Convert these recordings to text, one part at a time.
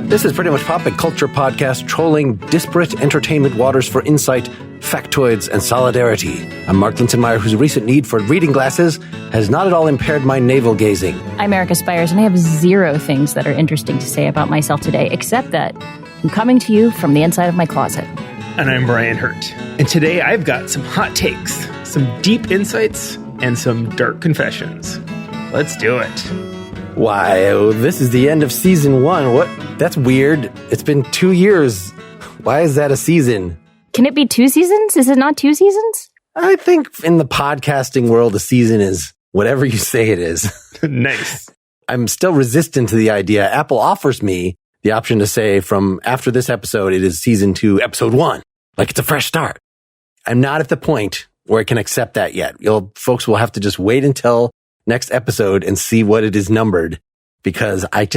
This is Pretty Much Pop, a culture podcast trolling disparate entertainment waters for insight, factoids, and solidarity. I'm Mark Linsenmeyer, whose recent need for reading glasses has not at all impaired my navel gazing. I'm Erica Spires, and I have zero things that are interesting to say about myself today, except that I'm coming to you from the inside of my closet. And I'm Brian Hurt. And today I've got some hot takes, some deep insights, and some dark confessions. Let's do it. Why, this is the end of season 1. What? That's weird. It's been 2 years. Why is that a season? Can it be 2 seasons? Is it not 2 seasons? I think in the podcasting world, a season is whatever you say it is. Nice. I'm still resistant to the idea. Apple offers me the option to say from after this episode, it is season 2, episode 1. Like it's a fresh start. I'm not at the point where I can accept that yet. Folks will have to just wait until next episode and see what it is numbered, because I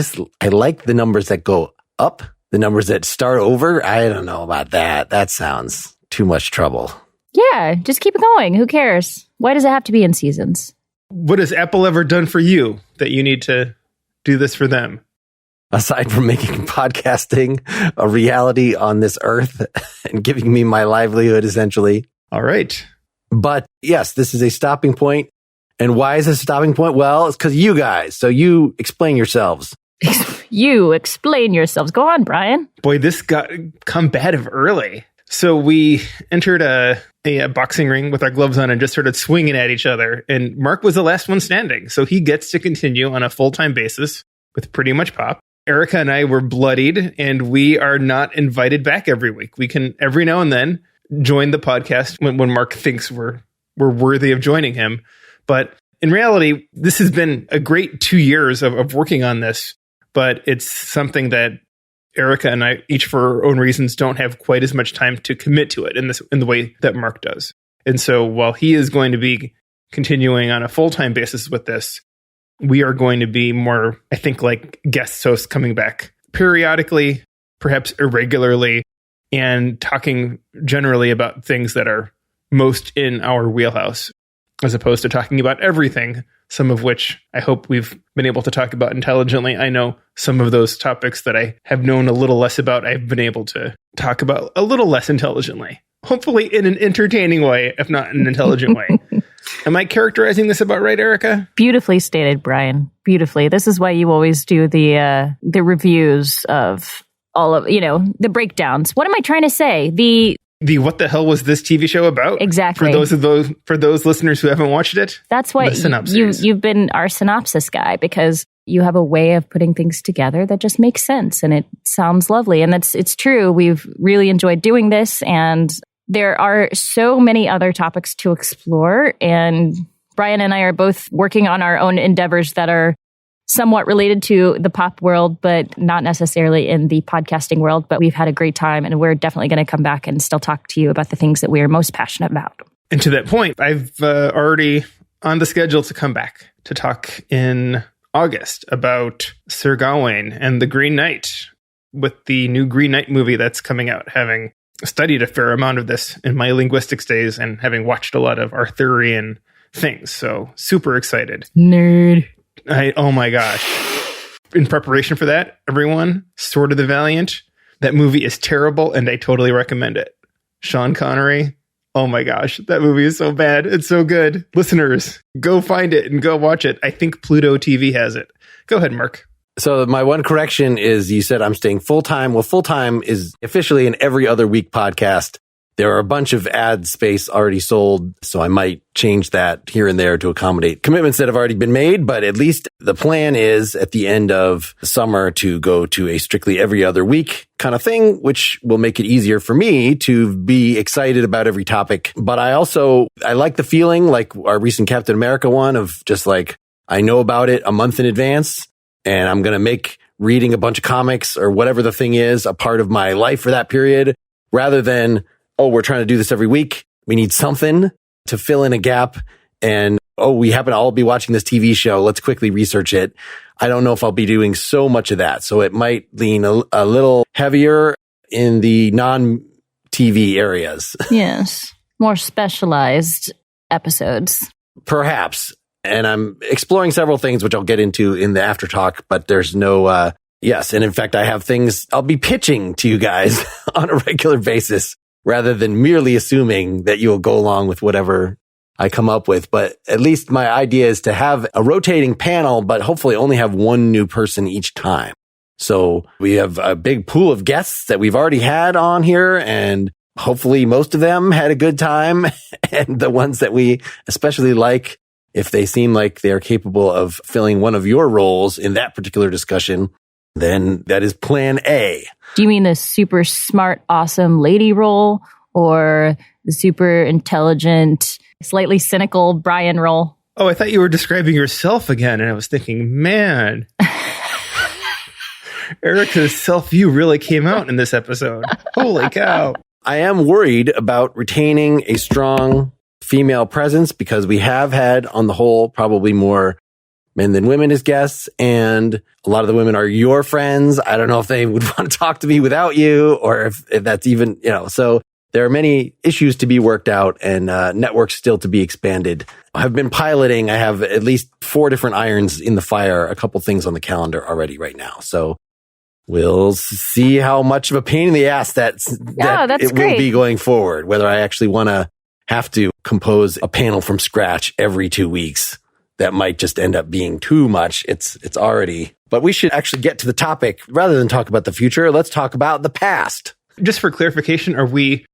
like the numbers that go up, the numbers that start over. I don't know about that. That sounds too much trouble. Yeah, just keep it going. Who cares? Why does it have to be in seasons? What has Apple ever done for you that you need to do this for them? Aside from making podcasting a reality on this earth and giving me my livelihood, essentially. All right. But yes, this is a stopping point. And why is this a stopping point? Well, it's because you guys. So you explain yourselves. You explain yourselves. Go on, Brian. Boy, this got combative early. So we entered a boxing ring with our gloves on and just started swinging at each other. And Mark was the last one standing. So he gets to continue on a full-time basis with Pretty Much Pop. Erica and I were bloodied, and we are not invited back every week. We can, every now and then, join the podcast when Mark thinks we're worthy of joining him. But in reality, this has been a great 2 years of working on this, but it's something that Erica and I, each for our own reasons, don't have quite as much time to commit to it in the way that Mark does. And so while he is going to be continuing on a full-time basis with this, we are going to be more, I think, like guest hosts coming back periodically, perhaps irregularly, and talking generally about things that are most in our wheelhouse, as opposed to talking about everything, some of which I hope we've been able to talk about intelligently. I know some of those topics that I have known a little less about, I've been able to talk about a little less intelligently. Hopefully in an entertaining way, if not an intelligent way. Am I characterizing this about right, Erica? Beautifully stated, Brian. Beautifully. This is why you always do the reviews of all of, the breakdowns. What am I trying to say? The what the hell was this TV show about? Exactly. For those listeners who haven't watched it. That's why you've been our synopsis guy, because you have a way of putting things together that just makes sense and it sounds lovely. And it's true. We've really enjoyed doing this, and there are so many other topics to explore. And Brian and I are both working on our own endeavors that are somewhat related to the pop world, but not necessarily in the podcasting world. But we've had a great time, and we're definitely going to come back and still talk to you about the things that we are most passionate about. And to that point, I've already on the schedule to come back to talk in August about Sir Gawain and the Green Knight, with the new Green Knight movie that's coming out, having studied a fair amount of this in my linguistics days and having watched a lot of Arthurian things. So super excited. Nerd. Oh my gosh. In preparation for that, everyone, Sword of the Valiant, that movie is terrible and I totally recommend it. Sean Connery, oh my gosh, that movie is so bad. It's so good. Listeners, go find it and go watch it. I think Pluto TV has it. Go ahead, Mark. So my one correction is, you said I'm staying full-time. Well, full-time is officially an every other week podcast. There are a bunch of ad space already sold, so I might change that here and there to accommodate commitments that have already been made. But at least the plan is at the end of the summer to go to a strictly every other week kind of thing, which will make it easier for me to be excited about every topic. But I like the feeling, like our recent Captain America one, of just like, I know about it a month in advance, and I'm going to make reading a bunch of comics or whatever the thing is a part of my life for that period, rather than, oh, we're trying to do this every week. We need something to fill in a gap. And, oh, we happen to all be watching this TV show. Let's quickly research it. I don't know if I'll be doing so much of that. So it might lean a little heavier in the non-TV areas. Yes. More specialized episodes. Perhaps. And I'm exploring several things, which I'll get into in the after talk, but there's no Yes. And in fact, I have things I'll be pitching to you guys on a regular basis rather than merely assuming that you'll go along with whatever I come up with. But at least my idea is to have a rotating panel, but hopefully only have one new person each time. So we have a big pool of guests that we've already had on here, and hopefully most of them had a good time. And the ones that we especially like, if they seem like they're capable of filling one of your roles in that particular discussion, then that is plan A. Do you mean the super smart, awesome lady role, or the super intelligent, slightly cynical Brian role? Oh, I thought you were describing yourself again, and I was thinking, man, Erica's self-view really came out in this episode. Holy cow. I am worried about retaining a strong female presence because we have had, on the whole, probably more men than women as guests, and a lot of the women are your friends. I don't know if they would want to talk to me without you, or if that's even, so there are many issues to be worked out and networks still to be expanded. I've been piloting. I have at least 4 different irons in the fire, a couple things on the calendar already right now. So we'll see how much of a pain in the ass that it will be going forward, whether I actually want to have to compose a panel from scratch every 2 weeks. That might just end up being too much. It's already, but we should actually get to the topic rather than talk about the future. Let's talk about the past. Just for clarification, are we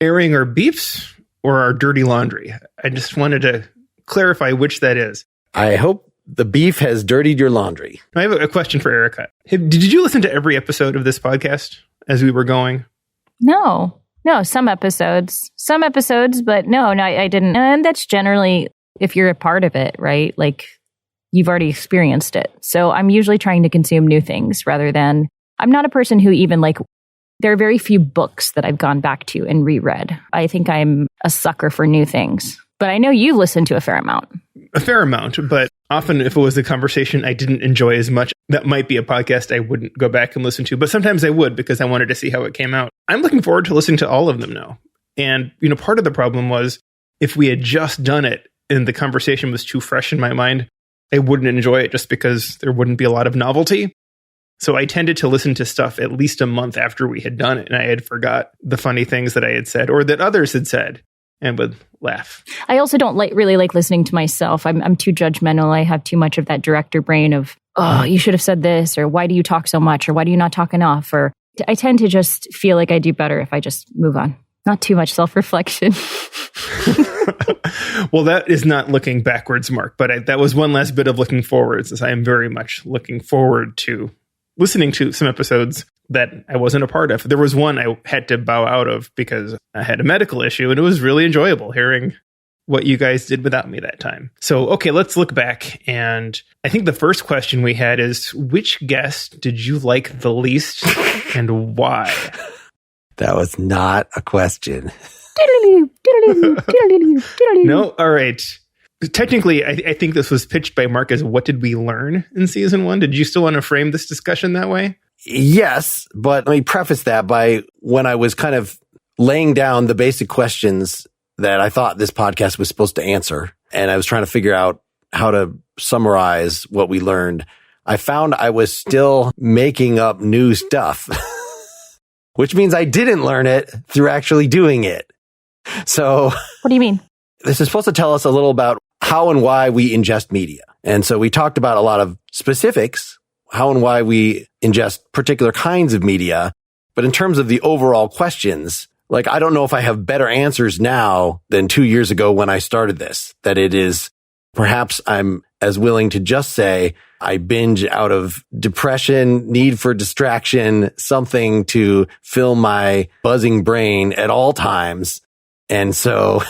airing our beefs or our dirty laundry? I just wanted to clarify which that is. I hope the beef has dirtied your laundry. I have a question for Erica. Did you listen to every episode of this podcast as we were going? No, some episodes, but no, I didn't. And that's generally if you're a part of it, right? Like you've already experienced it. So I'm usually trying to consume new things rather than, I'm not a person who even there are very few books that I've gone back to and reread. I think I'm a sucker for new things. But I know you listen to a fair amount. A fair amount, but often if it was a conversation I didn't enjoy as much, that might be a podcast I wouldn't go back and listen to. But sometimes I would because I wanted to see how it came out. I'm looking forward to listening to all of them now. And, part of the problem was if we had just done it and the conversation was too fresh in my mind, I wouldn't enjoy it just because there wouldn't be a lot of novelty. So I tended to listen to stuff at least a month after we had done it, and I had forgot the funny things that I had said or that others had said and would laugh. I also don't really like listening to myself. I'm too judgmental. I have too much of that director brain of, oh, you should have said this, or why do you talk so much, or why do you not talk enough? Or I tend to just feel like I do better if I just move on. Not too much self-reflection. Well, that is not looking backwards, Mark, but that was one last bit of looking forwards, as I am very much looking forward to listening to some episodes that I wasn't a part of. There was one I had to bow out of because I had a medical issue, and it was really enjoyable hearing what you guys did without me that time. So, okay, let's look back. And I think the first question we had is, which guest did you like the least and why? That was not a question. No? All right. Technically, I think this was pitched by Mark as what did we learn in season 1? Did you still want to frame this discussion that way? Yes, but let me preface that by when I was kind of laying down the basic questions that I thought this podcast was supposed to answer, and I was trying to figure out how to summarize what we learned, I found I was still making up new stuff, which means I didn't learn it through actually doing it. So what do you mean? This is supposed to tell us a little about how and why we ingest media. And so we talked about a lot of specifics, how and why we ingest particular kinds of media. But in terms of the overall questions, I don't know if I have better answers now than 2 years ago when I started this, that it is perhaps I'm as willing to just say I binge out of depression, need for distraction, something to fill my buzzing brain at all times. And so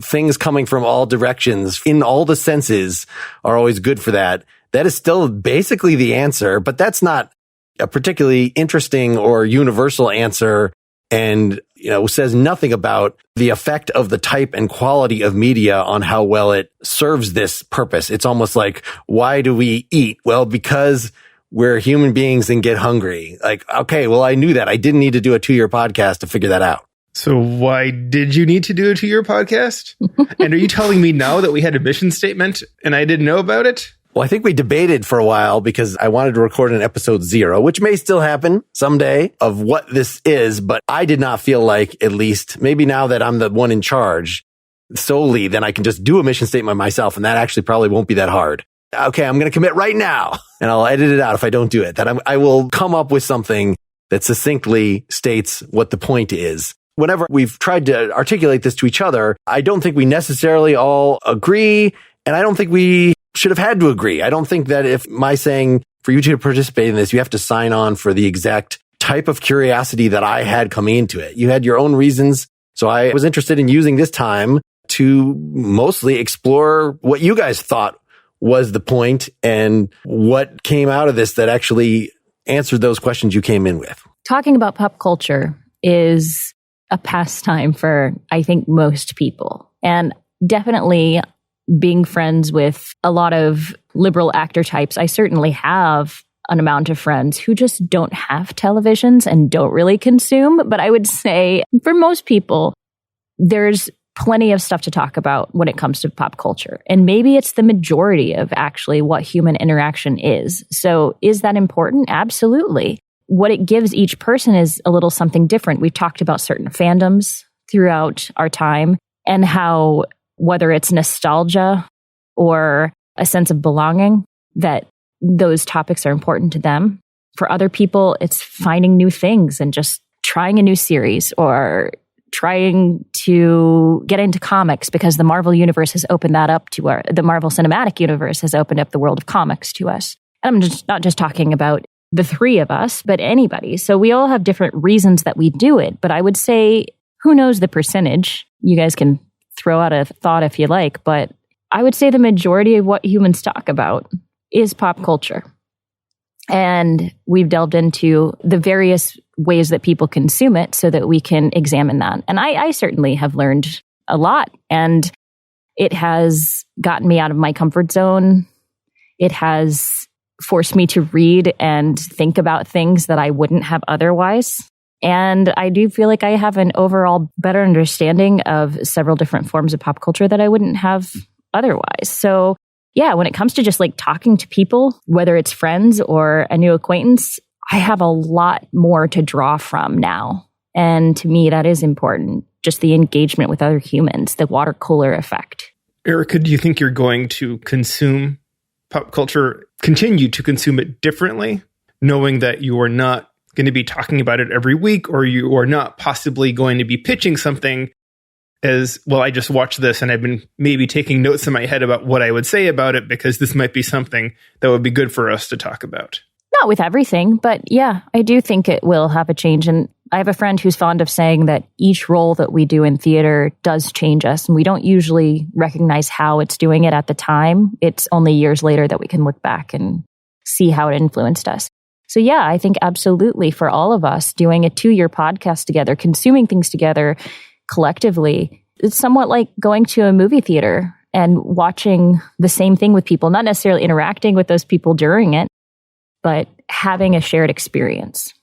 things coming from all directions in all the senses are always good for that. That is still basically the answer, but that's not a particularly interesting or universal answer, and says nothing about the effect of the type and quality of media on how well it serves this purpose. It's almost like, why do we eat? Well, because we're human beings and get hungry. Okay, well, I knew that. I didn't need to do a 2-year podcast to figure that out. So why did you need to do a 2-year podcast? And are you telling me now that we had a mission statement and I didn't know about it? Well, I think we debated for a while because I wanted to record an episode 0, which may still happen someday, of what this is. But I did not feel like, at least maybe now that I'm the one in charge solely, then I can just do a mission statement myself. And that actually probably won't be that hard. Okay, I'm going to commit right now, and I'll edit it out if I don't do it. That I will come up with something that succinctly states what the point is. Whenever we've tried to articulate this to each other, I don't think we necessarily all agree, and I don't think we should have had to agree. I don't think that if my saying for you two to participate in this, you have to sign on for the exact type of curiosity that I had coming into it. You had your own reasons, so I was interested in using this time to mostly explore what you guys thought was the point and what came out of this that actually answered those questions you came in with. Talking about pop culture is a pastime for, I think, most people. And definitely being friends with a lot of liberal actor types, I certainly have an amount of friends who just don't have televisions and don't really consume. But I would say for most people, there's plenty of stuff to talk about when it comes to pop culture. And maybe it's the majority of actually what human interaction is. So is that important? Absolutely. What it gives each person is a little something different. We've talked about certain fandoms throughout our time and how whether it's nostalgia or a sense of belonging, that those topics are important to them. For other people, it's finding new things and just trying a new series or trying to get into comics because the Marvel universe has opened that up to the Marvel Cinematic Universe has opened up the world of comics to us. And I'm just not just talking about the three of us, but anybody. So we all have different reasons that we do it. But I would say, who knows the percentage? You guys can throw out a thought if you like, but I would say the majority of what humans talk about is pop culture. And we've delved into the various ways that people consume it so that we can examine that. And I certainly have learned a lot, and it has gotten me out of my comfort zone. It has forced me to read and think about things that I wouldn't have otherwise. And I do feel like I have an overall better understanding of several different forms of pop culture that I wouldn't have otherwise. So yeah, when it comes to just like talking to people, whether it's friends or a new acquaintance, I have a lot more to draw from now. And to me, that is important. Just the engagement with other humans, the water cooler effect. Erica, do you think you're going to consume pop culture, continue to consume it differently, knowing that you are not going to be talking about it every week, or you are not possibly going to be pitching something as, well, I just watched this and I've been maybe taking notes in my head about what I would say about it because this might be something that would be good for us to talk about? Not with everything, but yeah, I do think it will have a change. And I have a friend who's fond of saying that each role that we do in theater does change us. And we don't usually recognize how it's doing it at the time. It's only years later that we can look back and see how it influenced us. So yeah, I think absolutely for all of us doing a 2-year podcast together, consuming things together collectively, it's somewhat like going to a movie theater and watching the same thing with people, not necessarily interacting with those people during it, but having a shared experience.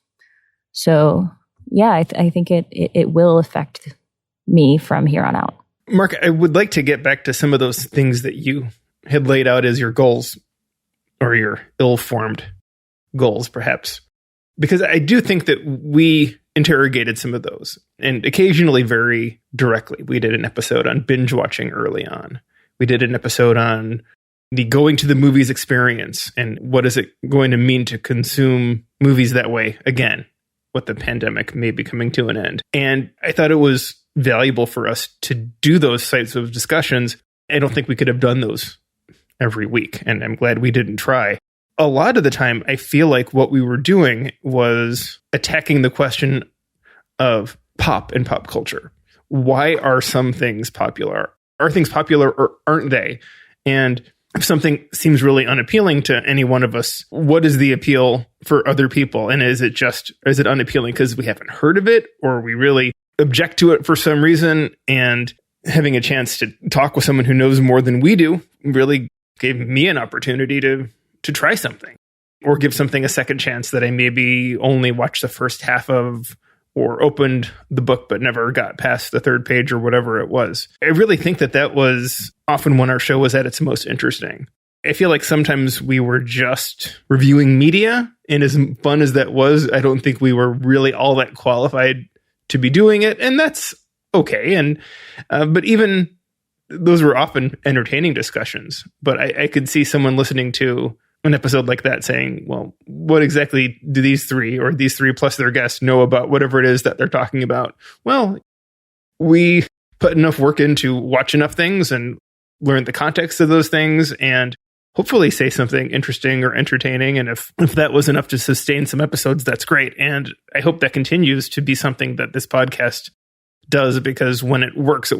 So yeah, I think it will affect me from here on out. Mark, I would like to get back to some of those things that you had laid out as your goals, or your ill-formed goals, perhaps, because I do think that we interrogated some of those, and occasionally very directly. We did an episode on binge watching early on. We did an episode on the going to the movies experience and what is it going to mean to consume movies that way again, with the pandemic maybe coming to an end. And I thought it was valuable for us to do those types of discussions. I don't think we could have done those every week, and I'm glad we didn't try. A lot of the time, I feel like what we were doing was attacking the question of pop and pop culture. Why are some things popular? Are things popular or aren't they? And if something seems really unappealing to any one of us, what is the appeal for other people? And is it unappealing because we haven't heard of it, or we really object to it for some reason? And having a chance to talk with someone who knows more than we do really gave me an opportunity to try something, or give something a second chance that I maybe only watched the first half of, or opened the book but never got past the third page, or whatever it was. I really think that was often when our show was at its most interesting. I feel like sometimes we were just reviewing media, and as fun as that was, I don't think we were really all that qualified to be doing it, and that's okay. And but even those were often entertaining discussions. But I could see someone listening to an episode like that saying, well, what exactly do these three or these three plus their guests know about whatever it is that they're talking about? Well, we put enough work in to watch enough things and learn the context of those things and hopefully say something interesting or entertaining. And if that was enough to sustain some episodes, that's great. And I hope that continues to be something that this podcast does, because when it works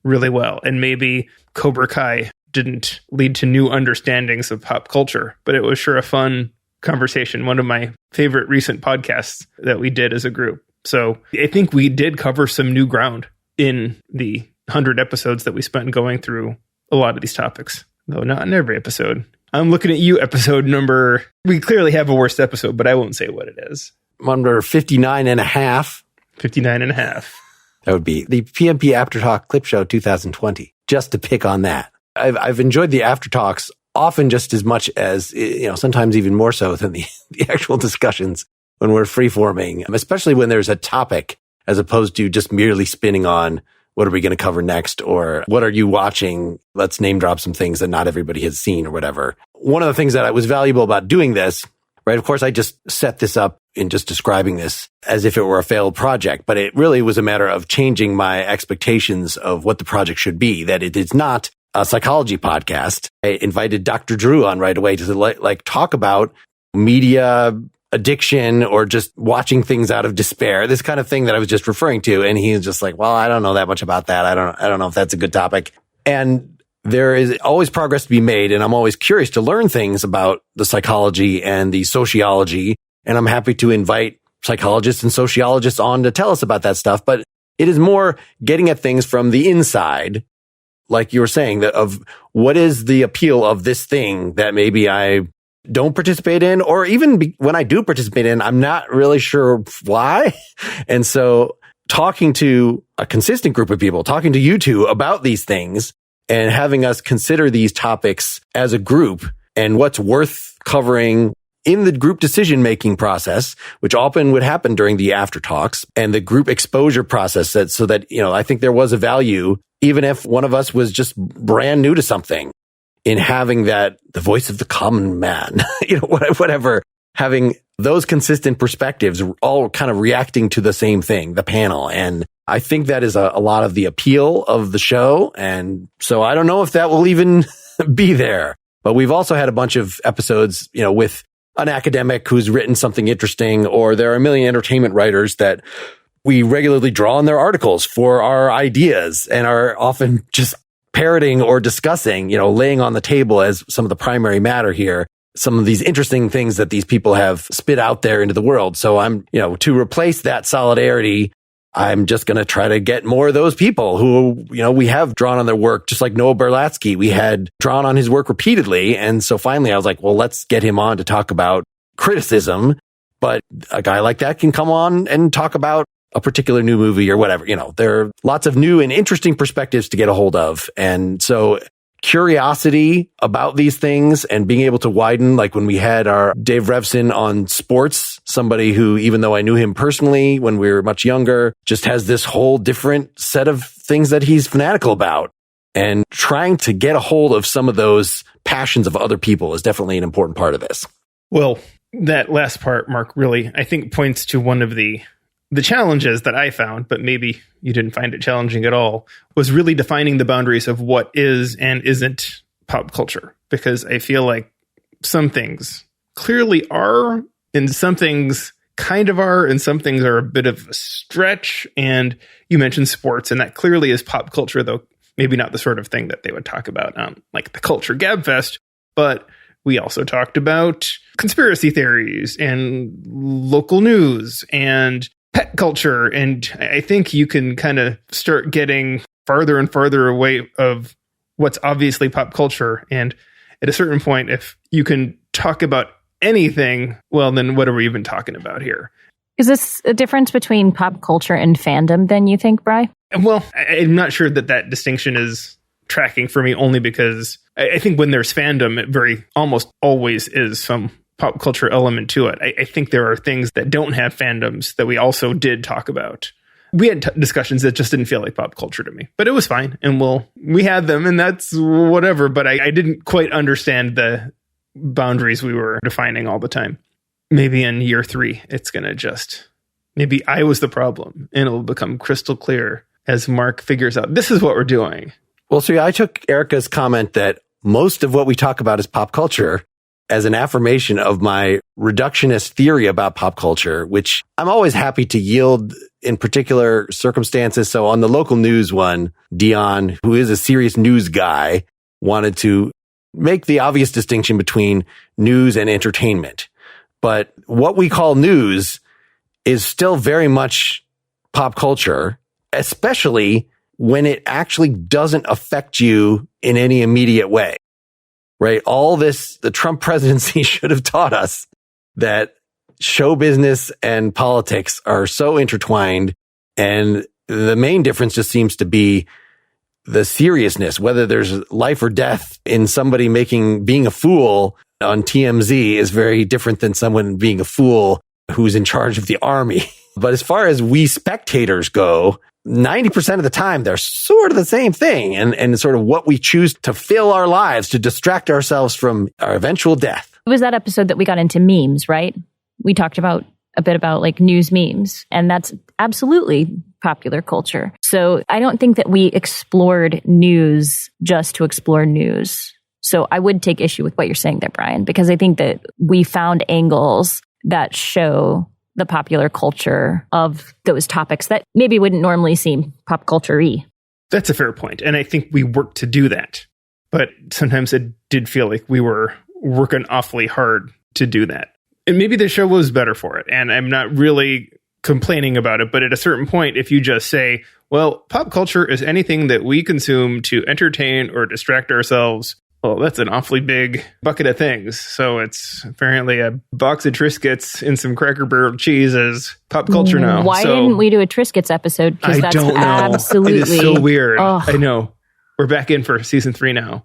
really well. And maybe Cobra Kai didn't lead to new understandings of pop culture, but it was sure a fun conversation. One of my favorite recent podcasts that we did as a group. So I think we did cover some new ground in the 100 episodes that we spent going through a lot of these topics, though not in every episode. I'm looking at you, episode number. We clearly have a worst episode, but I won't say what it is. Number 59 and a half. 59 and a half. That would be the PMP After Talk Clip Show 2020, just to pick on that. I've enjoyed the After Talks often just as much as, sometimes even more so than the actual discussions when we're freeforming, especially when there's a topic as opposed to just merely spinning on what are we going to cover next or what are you watching? Let's name drop some things that not everybody has seen or whatever. One of the things that was valuable about doing this, right? Of course, I just set this up in just describing this as if it were a failed project, but it really was a matter of changing my expectations of what the project should be, that it is not a psychology podcast. I invited Dr. Drew on right away to talk about media addiction or just watching things out of despair, this kind of thing that I was just referring to. And he was just like, well, I don't know that much about that. I don't know if that's a good topic. And there is always progress to be made. And I'm always curious to learn things about the psychology and the sociology. And I'm happy to invite psychologists and sociologists on to tell us about that stuff. But it is more getting at things from the inside, like you were saying, that of what is the appeal of this thing that maybe I don't participate in, or even when I do participate in, I'm not really sure why. And so talking to a consistent group of people, talking to you two about these things and having us consider these topics as a group and what's worth covering in the group decision-making process, which often would happen during the after talks and the group exposure process, so that, I think there was a value, even if one of us was just brand new to something, in having that, the voice of the common man, whatever, having those consistent perspectives all kind of reacting to the same thing, the panel. And I think that is a lot of the appeal of the show. And so I don't know if that will even be there, but we've also had a bunch of episodes, with an academic who's written something interesting, or there are a million entertainment writers that we regularly draw on their articles for our ideas and are often just parroting or discussing, laying on the table as some of the primary matter here, some of these interesting things that these people have spit out there into the world. So I'm, to replace that solidarity, I'm just going to try to get more of those people who, we have drawn on their work, just like Noah Berlatsky. We had drawn on his work repeatedly. And so finally I was like, well, let's get him on to talk about criticism. But a guy like that can come on and talk about a particular new movie or whatever. There are lots of new and interesting perspectives to get a hold of. And so curiosity about these things and being able to widen, like when we had our Dave Revson on sports, somebody who, even though I knew him personally when we were much younger, just has this whole different set of things that he's fanatical about. And trying to get a hold of some of those passions of other people is definitely an important part of this. Well, that last part, Mark, really, I think points to one of the challenges that I found, but maybe you didn't find it challenging at all, was really defining the boundaries of what is and isn't pop culture. Because I feel like some things clearly are, and some things kind of are, and some things are a bit of a stretch. And you mentioned sports, and that clearly is pop culture, though maybe not the sort of thing that they would talk about like the Culture Gabfest. But we also talked about conspiracy theories and local news and pet culture. And I think you can kind of start getting farther and farther away of what's obviously pop culture. And at a certain point, if you can talk about anything, well, then what are we even talking about here? Is this a difference between pop culture and fandom then, you think, Bri? Well, I'm not sure that distinction is tracking for me only because I think when there's fandom, it almost always is some pop culture element to it. I think there are things that don't have fandoms that we also did talk about. We had discussions that just didn't feel like pop culture to me, but it was fine. And we had them, and that's whatever. But I didn't quite understand the boundaries we were defining all the time. Maybe in year 3, it's going to maybe I was the problem, and it'll become crystal clear as Mark figures out this is what we're doing. Well, so I took Erica's comment that most of what we talk about is pop culture as an affirmation of my reductionist theory about pop culture, which I'm always happy to yield in particular circumstances. So on the local news one, Dion, who is a serious news guy, wanted to make the obvious distinction between news and entertainment. But what we call news is still very much pop culture, especially when it actually doesn't affect you in any immediate way. Right? All this, the Trump presidency should have taught us that show business and politics are so intertwined. And the main difference just seems to be the seriousness, whether there's life or death in somebody being a fool on TMZ is very different than someone being a fool who's in charge of the army. But as far as we spectators go, 90% of the time, they're sort of the same thing. And sort of what we choose to fill our lives to distract ourselves from our eventual death. It was that episode that we got into memes, right? We talked a bit about like news memes, and that's absolutely popular culture. So I don't think that we explored news just to explore news. So I would take issue with what you're saying there, Brian, because I think that we found angles that show the popular culture of those topics that maybe wouldn't normally seem pop culture-y. That's a fair point. And I think we worked to do that. But sometimes it did feel like we were working awfully hard to do that. And maybe the show was better for it. And I'm not really complaining about it. But at a certain point, if you just say, well, pop culture is anything that we consume to entertain or distract ourselves, well, that's an awfully big bucket of things. So it's apparently a box of Triscuits and some Cracker Barrel cheese as pop culture now. Why didn't we do a Triscuits episode? Because that's don't know. Absolutely. It is so weird. Ugh. I know. We're back in for season 3 now.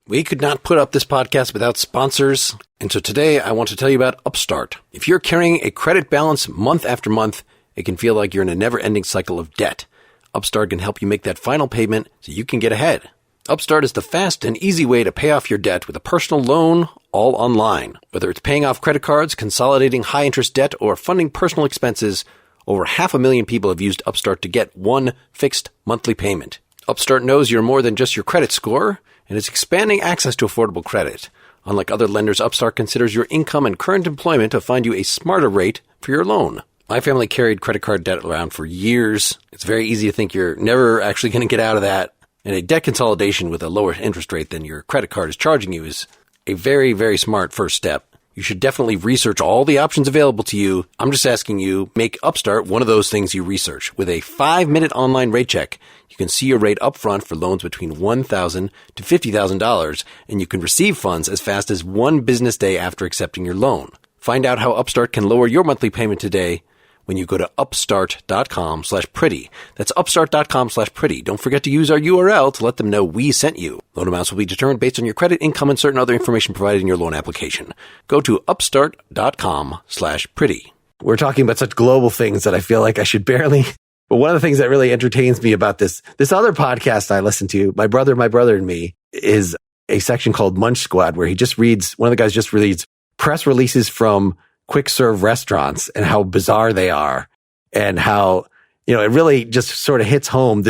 We could not put up this podcast without sponsors. And so today I want to tell you about Upstart. If you're carrying a credit balance month after month, it can feel like you're in a never-ending cycle of debt. Upstart can help you make that final payment so you can get ahead. Upstart is the fast and easy way to pay off your debt with a personal loan, all online. Whether it's paying off credit cards, consolidating high-interest debt, or funding personal expenses, over 500,000 people have used Upstart to get one fixed monthly payment. Upstart knows you're more than just your credit score, and is expanding access to affordable credit. Unlike other lenders, Upstart considers your income and current employment to find you a smarter rate for your loan. My family carried credit card debt around for years. It's very easy to think you're never actually going to get out of that. And a debt consolidation with a lower interest rate than your credit card is charging you is a very, very smart first step. You should definitely research all the options available to you. I'm just asking you, make Upstart one of those things you research. With a 5-minute online rate check, you can see your rate upfront for loans between $1,000 to $50,000, and you can receive funds as fast as 1 business day after accepting your loan. Find out how Upstart can lower your monthly payment today when you go to upstart.com/pretty. That's upstart.com/pretty. Don't forget to use our URL to let them know we sent you. Loan amounts will be determined based on your credit, income, and certain other information provided in your loan application. Go to upstart.com/pretty. We're talking about such global things that I feel like I should barely. But one of the things that really entertains me about this other podcast I listen to, My Brother and Me, is a section called Munch Squad, where one of the guys just reads press releases from quick serve restaurants and how bizarre they are, and how, it really just sort of hits home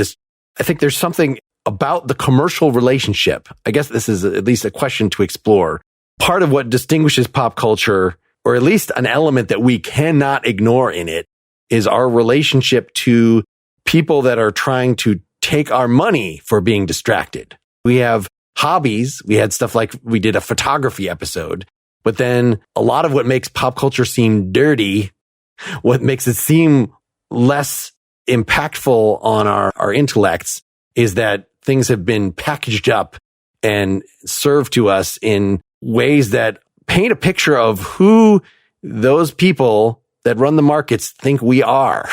I think there's something about the commercial relationship. I guess this is at least a question to explore. Part of what distinguishes pop culture, or at least an element that we cannot ignore in it, is our relationship to people that are trying to take our money for being distracted. We have hobbies. We had stuff like we did a photography episode. But then a lot of what makes pop culture seem dirty, what makes it seem less impactful on our intellects, is that things have been packaged up and served to us in ways that paint a picture of who those people that run the markets think we are.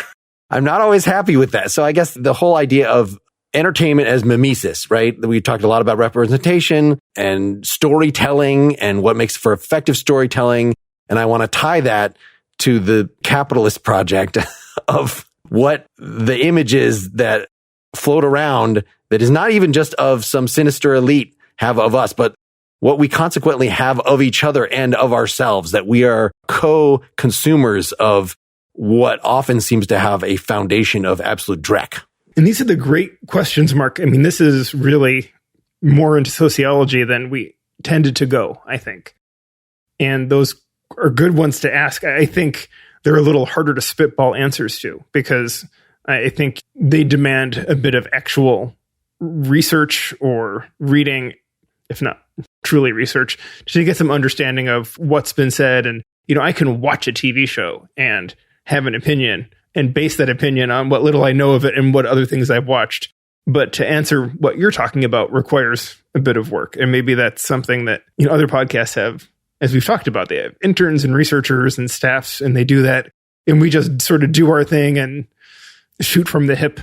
I'm not always happy with that. So I guess the whole idea of entertainment as mimesis, right? We talked a lot about representation and storytelling and what makes for effective storytelling. And I want to tie that to the capitalist project of what the image is that float around that is not even just of some sinister elite have of us, but what we consequently have of each other and of ourselves, that we are co-consumers of what often seems to have a foundation of absolute dreck. And these are the great questions, Mark. I mean, this is really more into sociology than we tended to go, I think. And those are good ones to ask. I think they're a little harder to spitball answers to, because I think they demand a bit of actual research or reading, if not truly research, to get some understanding of what's been said. And, I can watch a TV show and have an opinion and base that opinion on what little I know of it and what other things I've watched. But to answer what you're talking about requires a bit of work. And maybe that's something that other podcasts have, as we've talked about. They have interns and researchers and staffs, and they do that. And we just sort of do our thing and shoot from the hip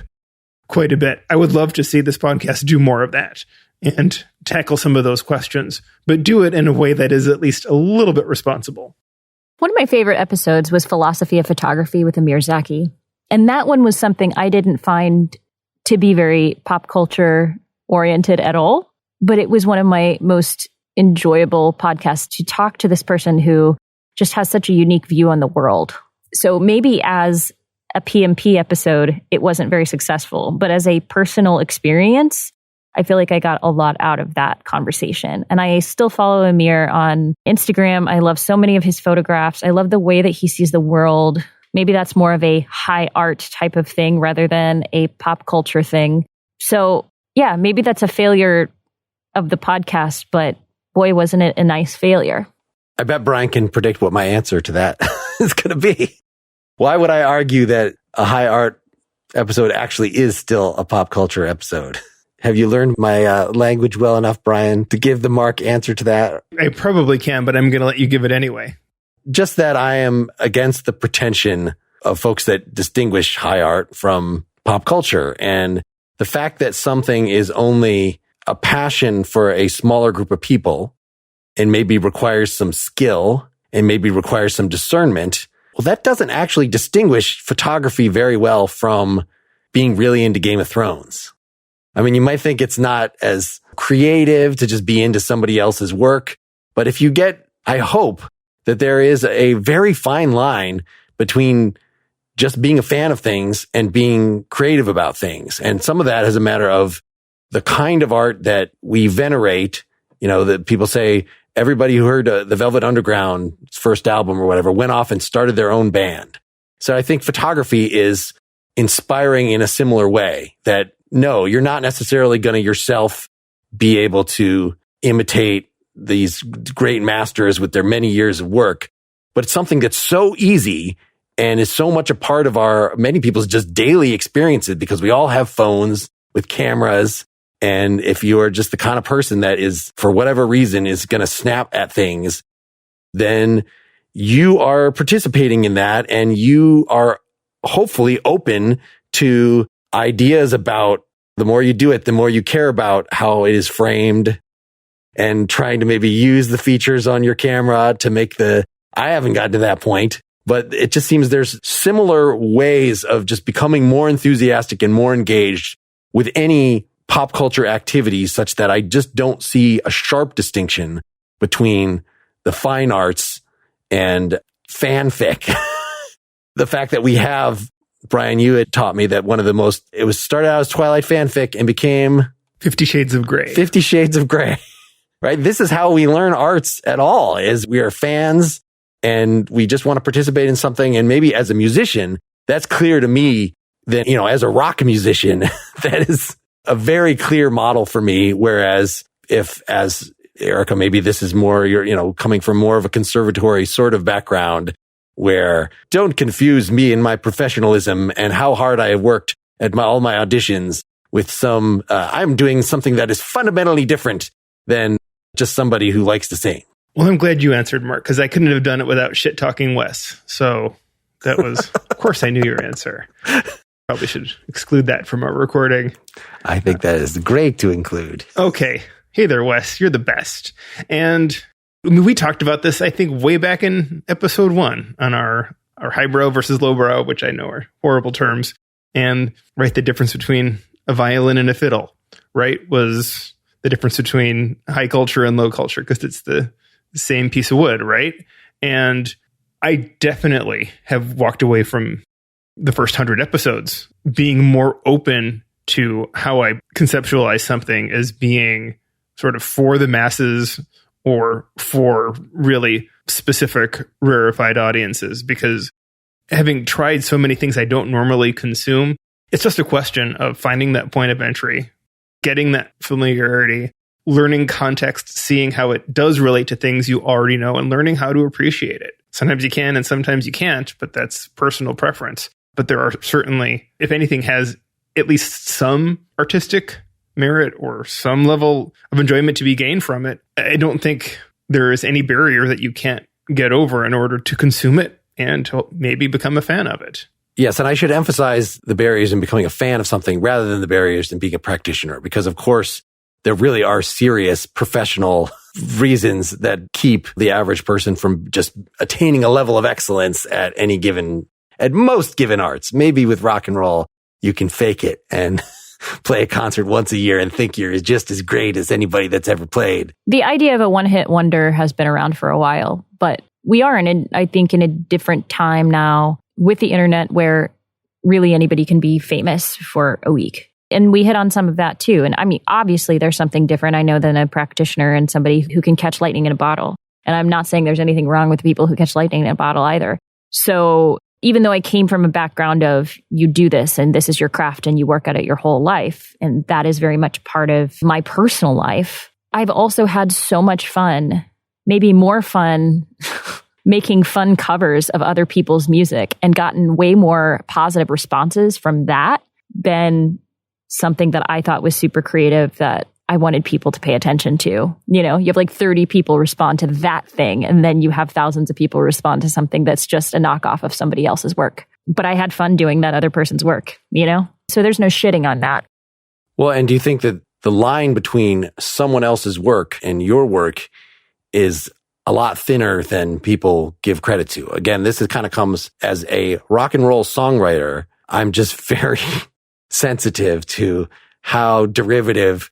quite a bit. I would love to see this podcast do more of that and tackle some of those questions, but do it in a way that is at least a little bit responsible. One of my favorite episodes was Philosophy of Photography with Amir Zaki. And that one was something I didn't find to be very pop culture oriented at all. But it was one of my most enjoyable podcasts to talk to this person who just has such a unique view on the world. So maybe as a PMP episode, it wasn't very successful. But as a personal experience, I feel like I got a lot out of that conversation. And I still follow Amir on Instagram. I love so many of his photographs. I love the way that he sees the world. Maybe that's more of a high art type of thing rather than a pop culture thing. So yeah, maybe that's a failure of the podcast, but boy, wasn't it a nice failure. I bet Brian can predict what my answer to that is going to be. Why would I argue that a high art episode actually is still a pop culture episode? Have you learned my language well enough, Brian, to give the Mark answer to that? I probably can, but I'm going to let you give it anyway. Just that I am against the pretension of folks that distinguish high art from pop culture. And the fact that something is only a passion for a smaller group of people and maybe requires some skill and maybe requires some discernment, well, that doesn't actually distinguish photography very well from being really into Game of Thrones. I mean, you might think it's not as creative to just be into somebody else's work, but if you get, I hope that there is a very fine line between just being a fan of things and being creative about things. And some of that is a matter of the kind of art that we venerate. That people say everybody who heard the Velvet Underground's first album or whatever went off and started their own band. So I think photography is inspiring in a similar way, that no, you're not necessarily going to yourself be able to imitate these great masters with their many years of work, but it's something that's so easy and is so much a part of many people's just daily experiences, because we all have phones with cameras. And if you are just the kind of person that is, for whatever reason, is going to snap at things, then you are participating in that, and you are hopefully open to ideas about, the more you do it, the more you care about how it is framed, and trying to maybe use the features on your camera to make I haven't gotten to that point, but it just seems there's similar ways of just becoming more enthusiastic and more engaged with any pop culture activities, such that I just don't see a sharp distinction between the fine arts and fanfic. The fact that we have, Brian, you had taught me that one of the most, it was started out as Twilight fanfic and became 50 Shades of Grey. 50 Shades of Grey, right? This is how we learn arts at all, is we are fans and we just want to participate in something. And maybe as a musician, that's clear to me that, as a rock musician, that is a very clear model for me. Whereas if, as Erica, maybe this is more, you're, coming from more of a conservatory sort of background, where don't confuse me and my professionalism and how hard I have worked at all my auditions with some, I'm doing something that is fundamentally different than just somebody who likes to sing. Well, I'm glad you answered, Mark, because I couldn't have done it without shit talking Wes. So that was, of course, I knew your answer. Probably should exclude that from our recording. I think that is great to include. Okay. Hey there, Wes. You're the best. And we talked about this, I think, way back in episode 1 on our highbrow versus lowbrow, which I know are horrible terms. And right, the difference between a violin and a fiddle, right, was the difference between high culture and low culture, because it's the same piece of wood, right? And I definitely have walked away from the first 100 episodes being more open to how I conceptualize something as being sort of for the masses or for really specific rarefied audiences, because having tried so many things I don't normally consume, it's just a question of finding that point of entry, getting that familiarity, learning context, seeing how it does relate to things you already know, and learning how to appreciate it. Sometimes you can and sometimes you can't, but that's personal preference. But there are certainly, if anything has at least some artistic merit or some level of enjoyment to be gained from it, I don't think there is any barrier that you can't get over in order to consume it and to maybe become a fan of it. Yes, and I should emphasize the barriers in becoming a fan of something rather than the barriers in being a practitioner, because of course there really are serious professional reasons that keep the average person from just attaining a level of excellence at most given arts. Maybe with rock and roll, you can fake it and play a concert once a year and think you're just as great as anybody that's ever played. The idea of a one-hit wonder has been around for a while, but we are I think in a different time now with the internet where really anybody can be famous for a week. And we hit on some of that too. And I mean, obviously there's something different, I know, than a practitioner and somebody who can catch lightning in a bottle. And I'm not saying there's anything wrong with people who catch lightning in a bottle either. So even though I came from a background of you do this and this is your craft and you work at it your whole life, and that is very much part of my personal life, I've also had so much fun, maybe more fun, making fun covers of other people's music and gotten way more positive responses from that than something that I thought was super creative that I wanted people to pay attention to. You know, you have like 30 people respond to that thing, and then you have thousands of people respond to something that's just a knockoff of somebody else's work. But I had fun doing that other person's work, you know? So there's no shitting on that. Well, and do you think that the line between someone else's work and your work is a lot thinner than people give credit to? Again, this kind of comes as a rock and roll songwriter. I'm just very sensitive to how derivative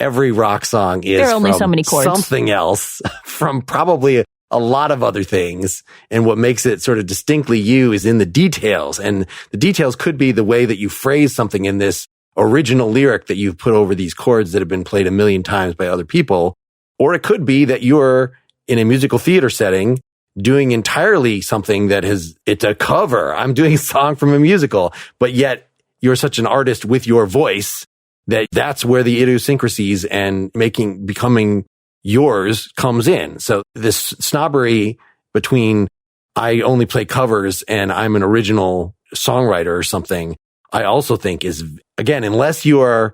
every rock song is. There are only from so many chords. Something else, from probably a lot of other things. And what makes it sort of distinctly you is in the details. And the details could be the way that you phrase something in this original lyric that you've put over these chords that have been played a million times by other people. Or it could be that you're in a musical theater setting doing entirely something that it's a cover. I'm doing a song from a musical, but yet you're such an artist with your voice that's where the idiosyncrasies and becoming yours comes in. So this snobbery between I only play covers and I'm an original songwriter or something, I also think is, again, unless you are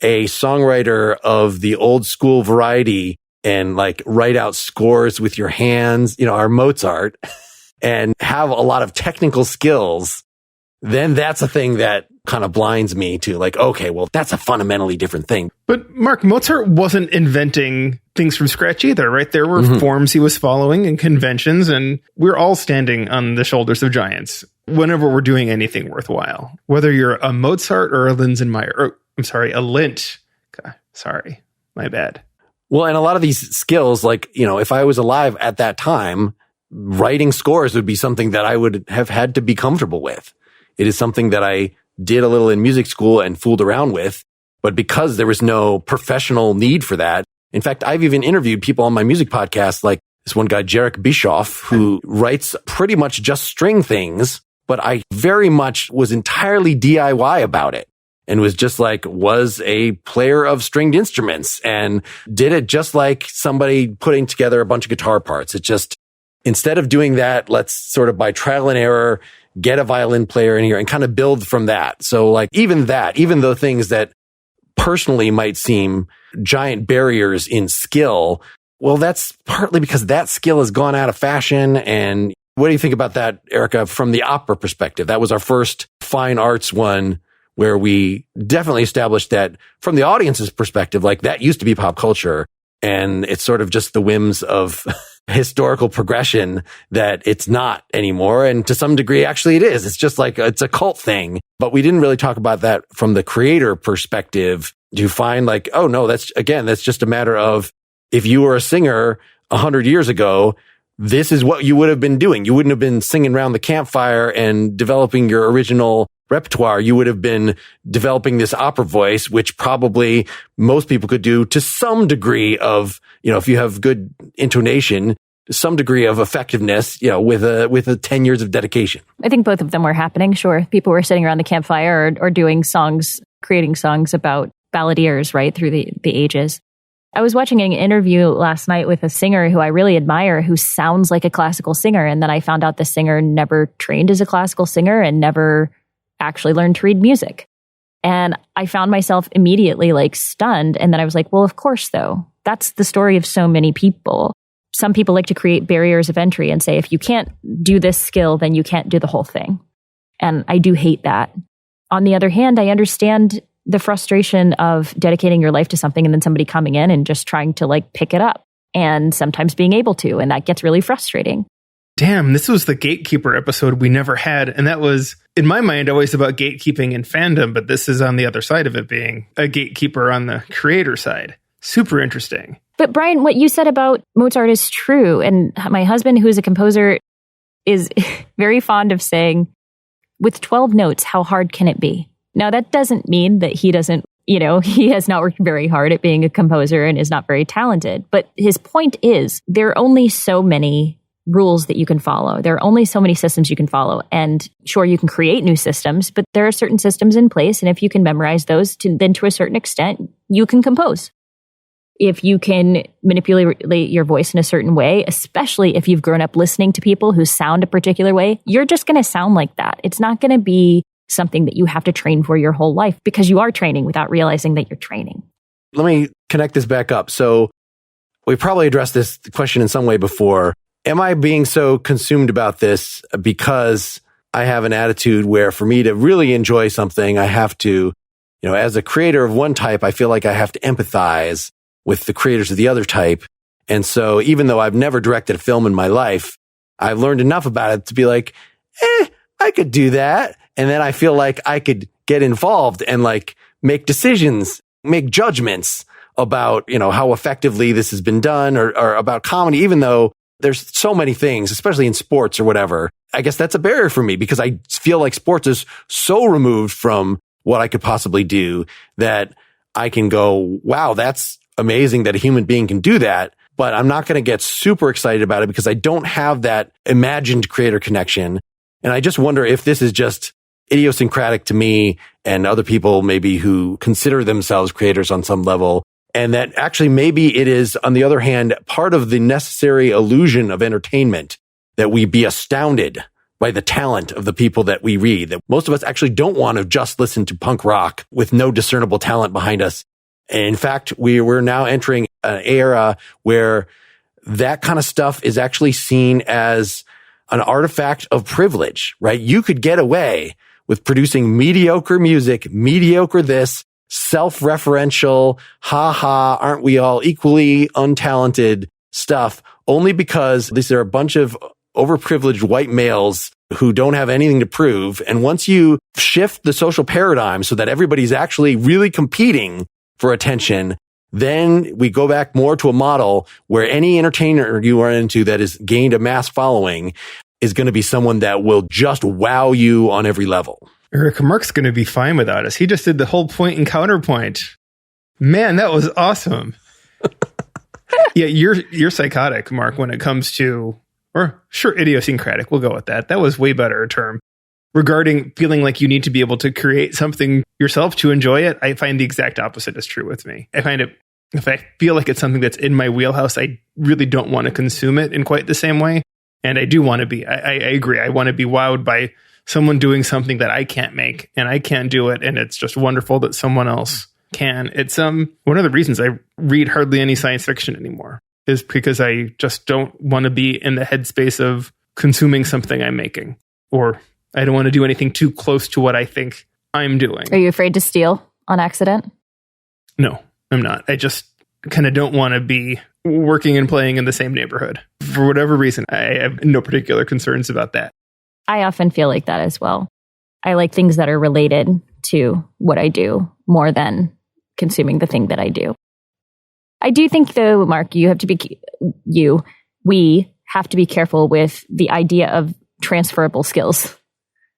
a songwriter of the old school variety and like write out scores with your hands, you know, our Mozart, and have a lot of technical skills, then that's a thing that kind of blinds me to like, okay, well, that's a fundamentally different thing. But Mark, Mozart wasn't inventing things from scratch either, right? There were forms he was following and conventions, and we're all standing on the shoulders of giants whenever we're doing anything worthwhile. Whether you're a Mozart or a a Lindt. God, sorry, my bad. Well, and a lot of these skills, like, you know, if I was alive at that time, writing scores would be something that I would have had to be comfortable with. It is something that I did a little in music school and fooled around with, but because there was no professional need for that. In fact, I've even interviewed people on my music podcast, like this one guy, Jarek Bischoff, who writes pretty much just string things, but I very much was entirely DIY about it and was a player of stringed instruments and did it just like somebody putting together a bunch of guitar parts. It just, instead of doing that, let's sort of by trial and error, get a violin player in here and kind of build from that. So like even though things that personally might seem giant barriers in skill, well, that's partly because that skill has gone out of fashion. And what do you think about that, Erica, from the opera perspective? That was our first fine arts one where we definitely established that from the audience's perspective, like that used to be pop culture. And it's sort of just the whims of historical progression that it's not anymore. And to some degree, actually it is. It's just like, it's a cult thing. But we didn't really talk about that from the creator perspective. Do you find like, oh no, that's just a matter of if you were a singer 100 years ago, this is what you would have been doing. You wouldn't have been singing around the campfire and developing your original repertoire. You would have been developing this opera voice, which probably most people could do to some degree of, if you have good intonation, some degree of effectiveness, with a 10 years of dedication. I think both of them were happening. Sure. People were sitting around the campfire or doing songs, creating songs about balladeers, right, through the ages. I was watching an interview last night with a singer who I really admire, who sounds like a classical singer. And then I found out the singer never trained as a classical singer and never actually learned to read music. And I found myself immediately like stunned. And then I was like, well, of course, though, that's the story of so many people. Some people like to create barriers of entry and say, if you can't do this skill, then you can't do the whole thing. And I do hate that. On the other hand, I understand the frustration of dedicating your life to something and then somebody coming in and just trying to like pick it up and sometimes being able to. And that gets really frustrating. Damn, this was the gatekeeper episode we never had. And that was, in my mind, always about gatekeeping in fandom. But this is on the other side of it being a gatekeeper on the creator side. Super interesting. But Brian, what you said about Mozart is true. And my husband, who is a composer, is very fond of saying, with 12 notes, how hard can it be? Now, that doesn't mean that he doesn't, he has not worked very hard at being a composer and is not very talented. But his point is, there are only so many rules that you can follow. There are only so many systems you can follow. And sure, you can create new systems, but there are certain systems in place. And if you can memorize those, then to a certain extent, you can compose. If you can manipulate your voice in a certain way, especially if you've grown up listening to people who sound a particular way, you're just going to sound like that. It's not going to be something that you have to train for your whole life because you are training without realizing that you're training. Let me connect this back up. So we probably addressed this question in some way before. Am I being so consumed about this because I have an attitude where for me to really enjoy something, I have to, as a creator of one type, I feel like I have to empathize with the creators of the other type. And so even though I've never directed a film in my life, I've learned enough about it to be like, I could do that. And then I feel like I could get involved and like make decisions, make judgments about, how effectively this has been done or about comedy, even though there's so many things, especially in sports or whatever. I guess that's a barrier for me because I feel like sports is so removed from what I could possibly do that I can go, wow, that's amazing that a human being can do that. But I'm not going to get super excited about it because I don't have that imagined creator connection. And I just wonder if this is just idiosyncratic to me and other people maybe who consider themselves creators on some level. And that actually maybe it is, on the other hand, part of the necessary illusion of entertainment that we be astounded by the talent of the people that we read. That most of us actually don't want to just listen to punk rock with no discernible talent behind us. And in fact, we're now entering an era where that kind of stuff is actually seen as an artifact of privilege, right? You could get away with producing mediocre music, mediocre this, self-referential, aren't we all equally untalented stuff, only because these are a bunch of overprivileged white males who don't have anything to prove. And once you shift the social paradigm so that everybody's actually really competing for attention, then we go back more to a model where any entertainer you run into that has gained a mass following is going to be someone that will just wow you on every level. Erica Mark's going to be fine without us. He just did the whole point and counterpoint. Man, that was awesome. Yeah, you're psychotic, Mark, when it comes to, or sure, idiosyncratic. We'll go with that. That was way better a term. Regarding feeling like you need to be able to create something yourself to enjoy it, I find the exact opposite is true with me. I find it, if I feel like it's something that's in my wheelhouse, I really don't want to consume it in quite the same way. And I do want to be, I agree. I want to be wowed by someone doing something that I can't make and I can't do it. And it's just wonderful that someone else can. It's one of the reasons I read hardly any science fiction anymore is because I just don't want to be in the headspace of consuming something I'm making or I don't want to do anything too close to what I think I'm doing. Are you afraid to steal on accident? No, I'm not. I just kind of don't want to be working and playing in the same neighborhood. For whatever reason, I have no particular concerns about that. I often feel like that as well. I like things that are related to what I do more than consuming the thing that I do. I do think, though, Mark, we have to be careful with the idea of transferable skills.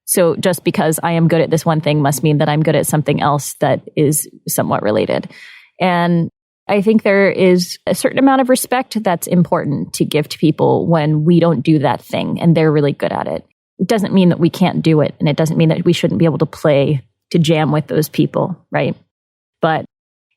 So just because I am good at this one thing must mean that I'm good at something else that is somewhat related. And I think there is a certain amount of respect that's important to give to people when we don't do that thing and they're really good at it. It doesn't mean that we can't do it, and it doesn't mean that we shouldn't be able to play, to jam with those people, right? But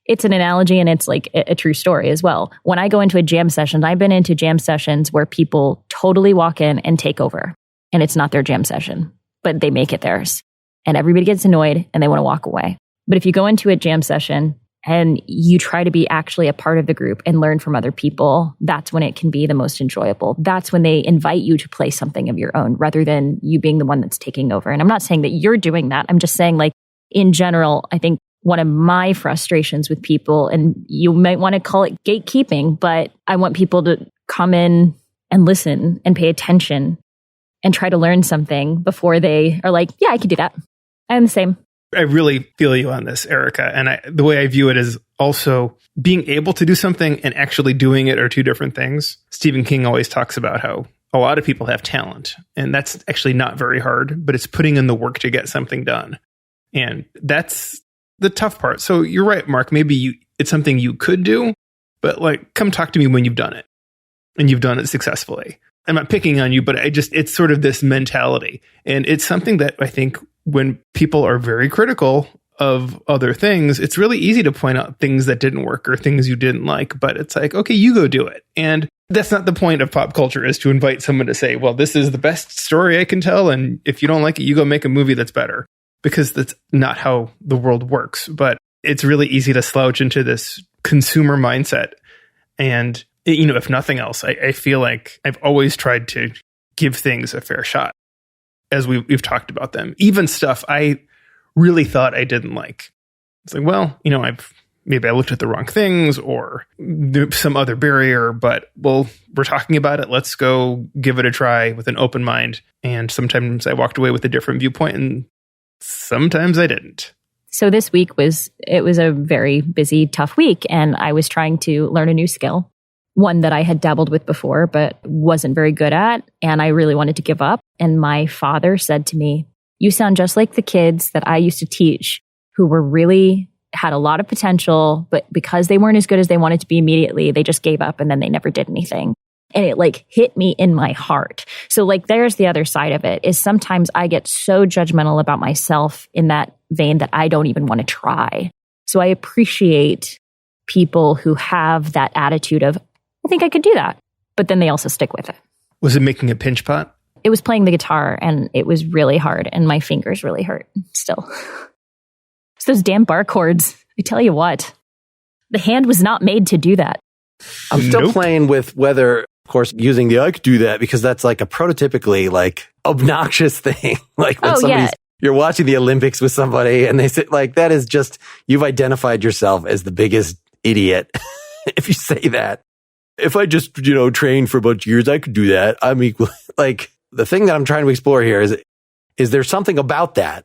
it's an analogy, and it's like a true story as well. When I go into a jam session, I've been into jam sessions where people totally walk in and take over, and it's not their jam session, but they make it theirs. And everybody gets annoyed, and they want to walk away. But if you go into a jam session and you try to be actually a part of the group and learn from other people, that's when it can be the most enjoyable. That's when they invite you to play something of your own rather than you being the one that's taking over. And I'm not saying that you're doing that. I'm just saying, like, in general, I think one of my frustrations with people, and you might want to call it gatekeeping, but I want people to come in and listen and pay attention and try to learn something before they are like, yeah, I can do that. I'm the same. I really feel you on this, Erica. And the way I view it is also being able to do something and actually doing it are two different things. Stephen King always talks about how a lot of people have talent, and that's actually not very hard, but it's putting in the work to get something done. And that's the tough part. So you're right, Mark. Maybe it's something you could do, but like, come talk to me when you've done it and you've done it successfully. I'm not picking on you, but it's sort of this mentality. And it's something that I think when people are very critical of other things, it's really easy to point out things that didn't work or things you didn't like, but it's like, okay, you go do it. And that's not the point of pop culture, is to invite someone to say, well, this is the best story I can tell, and if you don't like it, you go make a movie that's better, because that's not how the world works. But it's really easy to slouch into this consumer mindset. And, if nothing else, I feel like I've always tried to give things a fair shot as we've talked about them. Even stuff I really thought I didn't like. It's like, well, maybe I looked at the wrong things or some other barrier, but we're talking about it. Let's go give it a try with an open mind. And sometimes I walked away with a different viewpoint, and sometimes I didn't. So this week was a very busy, tough week, and I was trying to learn a new skill, one that I had dabbled with before, but wasn't very good at. And I really wanted to give up. And my father said to me, you sound just like the kids that I used to teach who were really had a lot of potential, but because they weren't as good as they wanted to be immediately, they just gave up and then they never did anything. And it hit me in my heart. So there's the other side of it, is sometimes I get so judgmental about myself in that vein that I don't even want to try. So I appreciate people who have that attitude of, I think I could do that. But then they also stick with it. Was it making a pinch pot? It was playing the guitar, and it was really hard, and my fingers really hurt still. It's those damn bar chords. I tell you what, the hand was not made to do that. I'm still playing with whether, of course, using the I could do that, because that's like a prototypically obnoxious thing. When you're watching the Olympics with somebody and they say that is just, you've identified yourself as the biggest idiot if you say that. If I just, trained for a bunch of years, I could do that. I'm equal. The thing that I'm trying to explore here is there something about that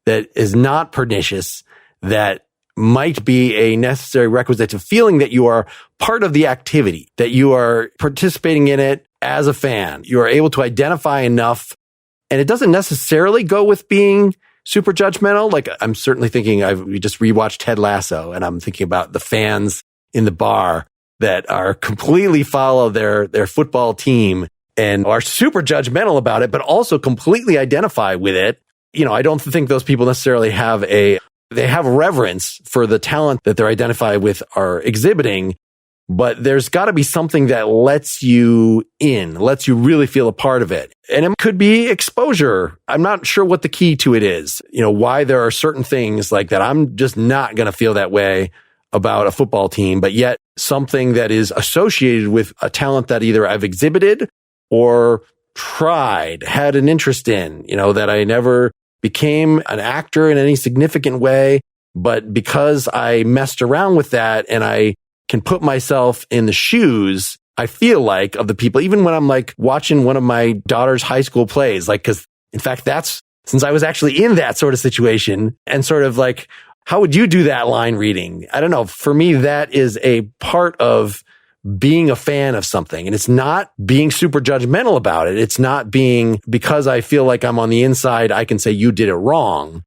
is not pernicious, that might be a necessary requisite to feeling that you are part of the activity, that you are participating in it as a fan. You are able to identify enough, and it doesn't necessarily go with being super judgmental. I'm certainly thinking, we just rewatched Ted Lasso, and I'm thinking about the fans in the bar that are completely follow their football team and are super judgmental about it, but also completely identify with it. I don't think those people necessarily they have reverence for the talent that they're identified with are exhibiting, but there's got to be something that lets you really feel a part of it. And it could be exposure. I'm not sure what the key to it is, why there are certain things like that. I'm just not going to feel that way about a football team, but yet something that is associated with a talent that either I've exhibited or had an interest in, that I never became an actor in any significant way. But because I messed around with that and I can put myself in the shoes, I feel like, of the people, even when I'm like watching one of my daughter's high school plays, like, cause in fact, since I was actually in that sort of situation and sort of like, how would you do that line reading? I don't know. For me, that is a part of being a fan of something. And it's not being super judgmental about it. It's not being, because I feel like I'm on the inside, I can say you did it wrong,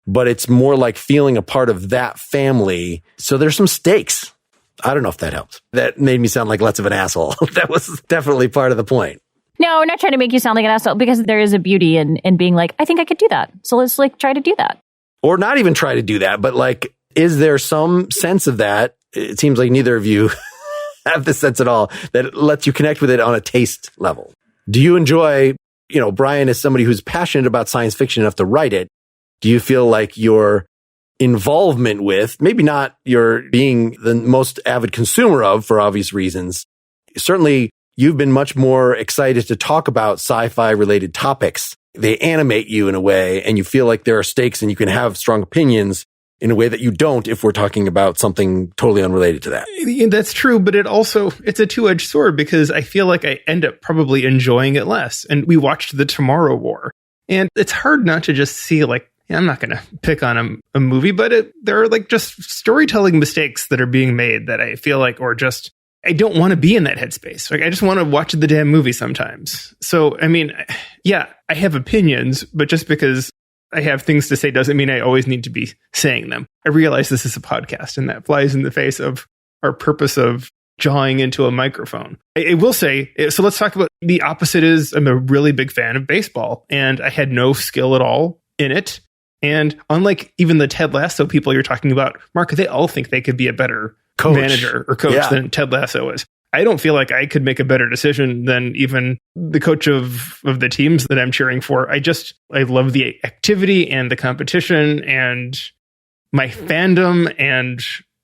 but it's more like feeling a part of that family. So there's some stakes. I don't know if that helps. That made me sound like less of an asshole. That was definitely part of the point. No, we're not trying to make you sound like an asshole, because there is a beauty in being like, I think I could do that. So let's like try to do that. Or not even try to do that, but like, is there some sense of that? It seems like neither of you have this sense at all that lets you connect with it on a taste level. Do you enjoy, Brian is somebody who's passionate about science fiction enough to write it. Do you feel like your involvement with, maybe not your being the most avid consumer of for obvious reasons, certainly you've been much more excited to talk about sci-fi related topics. They animate you in a way and you feel like there are stakes and you can have strong opinions in a way that you don't if we're talking about something totally unrelated to that. That's true, but it's a two-edged sword, because I feel like I end up probably enjoying it less. And we watched The Tomorrow War, and it's hard not to just see like, I'm not going to pick on a movie, but there are like just storytelling mistakes that are being made that I feel like, or just, I don't want to be in that headspace. Like, I just want to watch the damn movie sometimes. So, I mean, yeah, I have opinions, but just because I have things to say doesn't mean I always need to be saying them. I realize this is a podcast, and that flies in the face of our purpose of jawing into a microphone. I will say, so let's talk about the opposite. Is I'm a really big fan of baseball, and I had no skill at all in it. And unlike even the Ted Lasso people you're talking about, Mark, they all think they could be a better manager or coach than Ted Lasso is. I don't feel like I could make a better decision than even the coach of the teams that I'm cheering for. I love the activity and the competition and my fandom and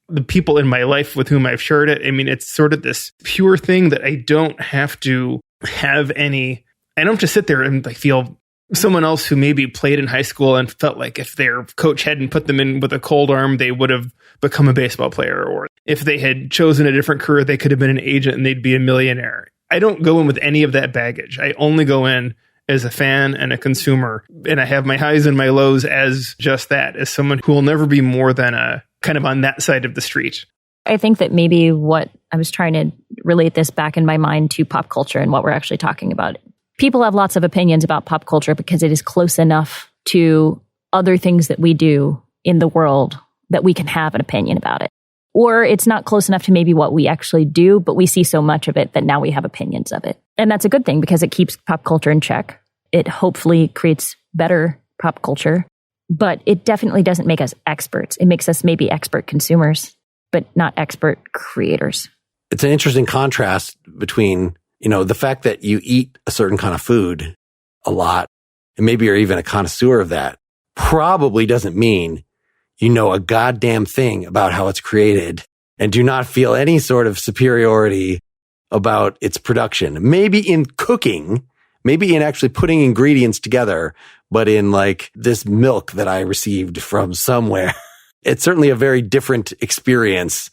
the people in my life with whom I've shared it. I mean, it's sort of this pure thing that I don't have to have any, I don't have to sit there and like feel someone else who maybe played in high school and felt like if their coach hadn't put them in with a cold arm, they would have become a baseball player. Or if they had chosen a different career, they could have been an agent and they'd be a millionaire. I don't go in with any of that baggage. I only go in as a fan and a consumer. And I have my highs and my lows as just that, as someone who will never be more than a kind of on that side of the street. I think that maybe what I was trying to relate this back in my mind to pop culture and what we're actually talking about. People have lots of opinions about pop culture because it is close enough to other things that we do in the world that we can have an opinion about it. Or it's not close enough to maybe what we actually do, but we see so much of it that now we have opinions of it. And that's a good thing because it keeps pop culture in check. It hopefully creates better pop culture, but it definitely doesn't make us experts. It makes us maybe expert consumers, but not expert creators. It's an interesting contrast between the fact that you eat a certain kind of food a lot, and maybe you're even a connoisseur of that, probably doesn't mean you know a goddamn thing about how it's created and do not feel any sort of superiority about its production. Maybe in cooking, maybe in actually putting ingredients together, but in like this milk that I received from somewhere. It's certainly a very different experience.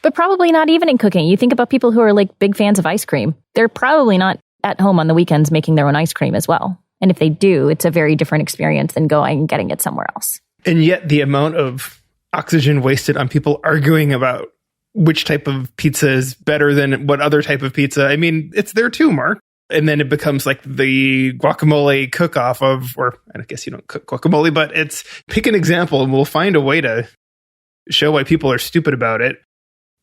But probably not even in cooking. You think about people who are like big fans of ice cream. They're probably not at home on the weekends making their own ice cream as well. And if they do, it's a very different experience than going and getting it somewhere else. And yet the amount of oxygen wasted on people arguing about which type of pizza is better than what other type of pizza. I mean, it's there too, Mark. And then it becomes like the guacamole cook-off or I guess you don't cook guacamole, but it's pick an example and we'll find a way to show why people are stupid about it.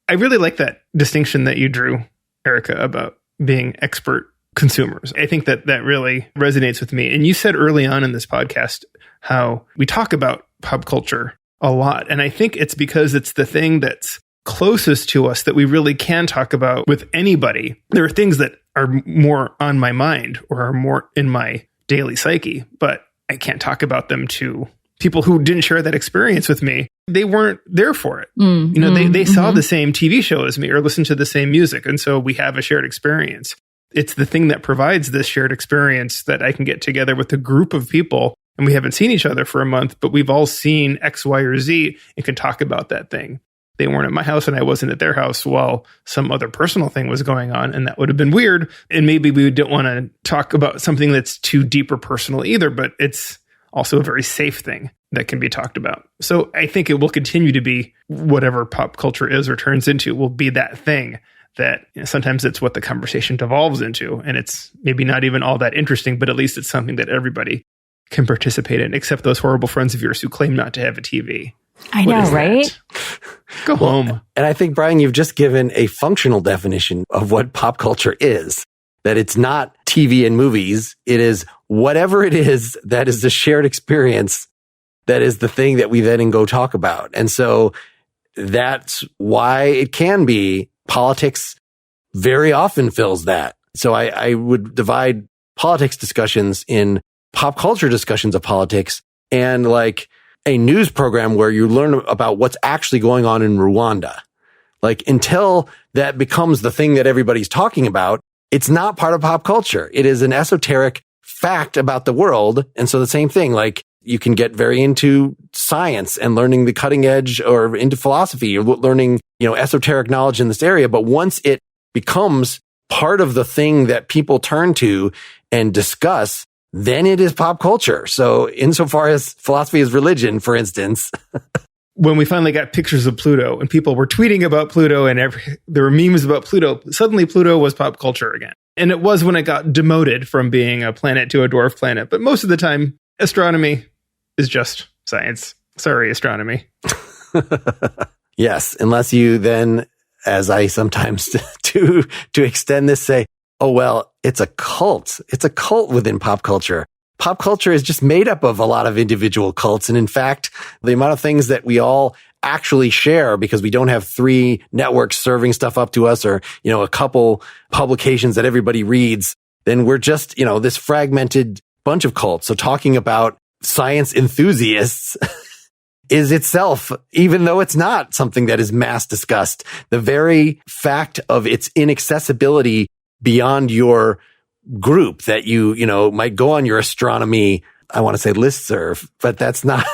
I really like that distinction that you drew, Erica, about being expert consumers. I think that really resonates with me. And you said early on in this podcast how we talk about pop culture a lot. And I think it's because it's the thing that's closest to us that we really can talk about with anybody. There are things that are more on my mind or are more in my daily psyche, but I can't talk about them to people who didn't share that experience with me. They weren't there for it. They saw the same TV show as me or listened to the same music. And so we have a shared experience. It's the thing that provides this shared experience that I can get together with a group of people, and we haven't seen each other for a month, but we've all seen X, Y, or Z and can talk about that thing. They weren't at my house and I wasn't at their house while some other personal thing was going on, and that would have been weird. And maybe we don't want to talk about something that's too deep or personal either, but it's also a very safe thing that can be talked about. So I think it will continue to be whatever pop culture is or turns into will be that thing that, you know, sometimes it's what the conversation devolves into, and it's maybe not even all that interesting, but at least it's something that everybody can participate in, except those horrible friends of yours who claim not to have a TV. I know, right? Go home. And I think, Brian, you've just given a functional definition of what pop culture is. That it's not TV and movies. It is whatever it is that is the shared experience that is the thing that we then go talk about. And so that's why it can be politics very often fills that. So I would divide politics discussions in pop culture discussions of politics and like a news program where you learn about what's actually going on in Rwanda. Like until that becomes the thing that everybody's talking about, it's not part of pop culture. It is an esoteric fact about the world. And so the same thing, like you can get very into science and learning the cutting edge or into philosophy or learning, you know, esoteric knowledge in this area. But once it becomes part of the thing that people turn to and discuss, then it is pop culture. So insofar as philosophy is religion, for instance. When we finally got pictures of Pluto and people were tweeting about Pluto and there were memes about Pluto, suddenly Pluto was pop culture again. And it was when it got demoted from being a planet to a dwarf planet. But most of the time, astronomy is just science. Sorry, astronomy. Yes, unless you then, as I sometimes do, to extend this, say, oh, well, it's a cult. It's a cult within pop culture. Pop culture is just made up of a lot of individual cults. And in fact, the amount of things that we all actually share because we don't have 3 networks serving stuff up to us or, you know, a couple publications that everybody reads, then we're just, you know, this fragmented bunch of cults. So talking about science enthusiasts is itself, even though it's not something that is mass discussed, the very fact of its inaccessibility beyond your group that you know, might go on your astronomy, I want to say listserv, but that's not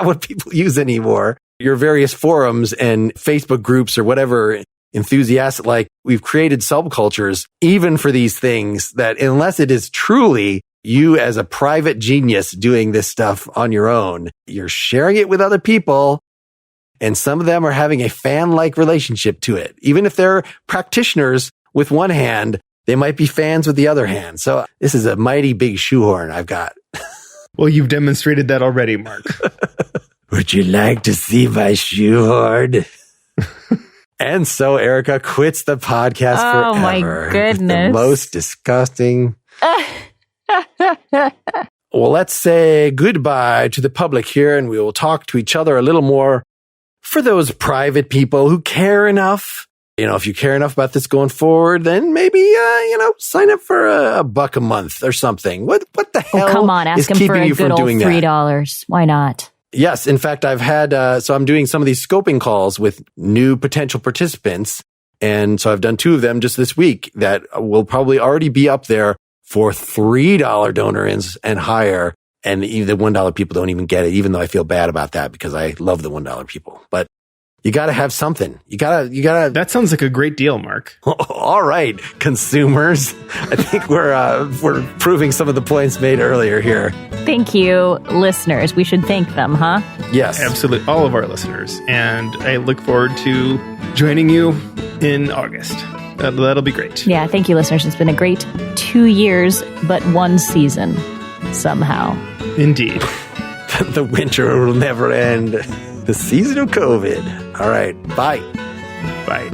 what people use anymore. Your various forums and Facebook groups or whatever enthusiastic, like we've created subcultures even for these things that unless it is truly you as a private genius doing this stuff on your own, you're sharing it with other people. And some of them are having a fan-like relationship to it. Even if they're practitioners with one hand, they might be fans with the other hand. So this is a mighty big shoehorn I've got. Well, you've demonstrated that already, Mark. Would you like to see my shoehorn? And so Erica quits the podcast forever. Oh, my goodness. The most disgusting. Well, let's say goodbye to the public here, and we will talk to each other a little more for those private people who care enough. You know, if you care enough about this going forward, then maybe, sign up for $1 a month or something. What the hell? Oh, come on, ask him for a good old $3. Why not? Yes. In fact, I've had, so I'm doing some of these scoping calls with new potential participants. And so I've done 2 of them just this week that will probably already be up there for $3 donor-ins and higher. And the $1 people don't even get it, even though I feel bad about that because I love the $1 people. But you got to have something. You got to. That sounds like a great deal, Mark. All right, consumers. I think we're proving some of the points made earlier here. Thank you, listeners. We should thank them, huh? Yes. Absolutely. All of our listeners. And I look forward to joining you in August. That'll be great. Yeah, thank you, listeners. It's been a great 2 years, but 1 season somehow. Indeed. The winter will never end. The season of COVID. All right. Bye. Bye.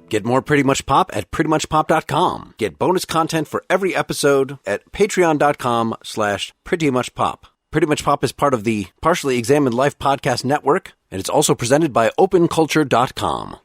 Get more Pretty Much Pop at prettymuchpop.com. Get bonus content for every episode at patreon.com/prettymuchpop. Pretty Much Pop is part of the Partially Examined Life podcast network, and it's also presented by openculture.com.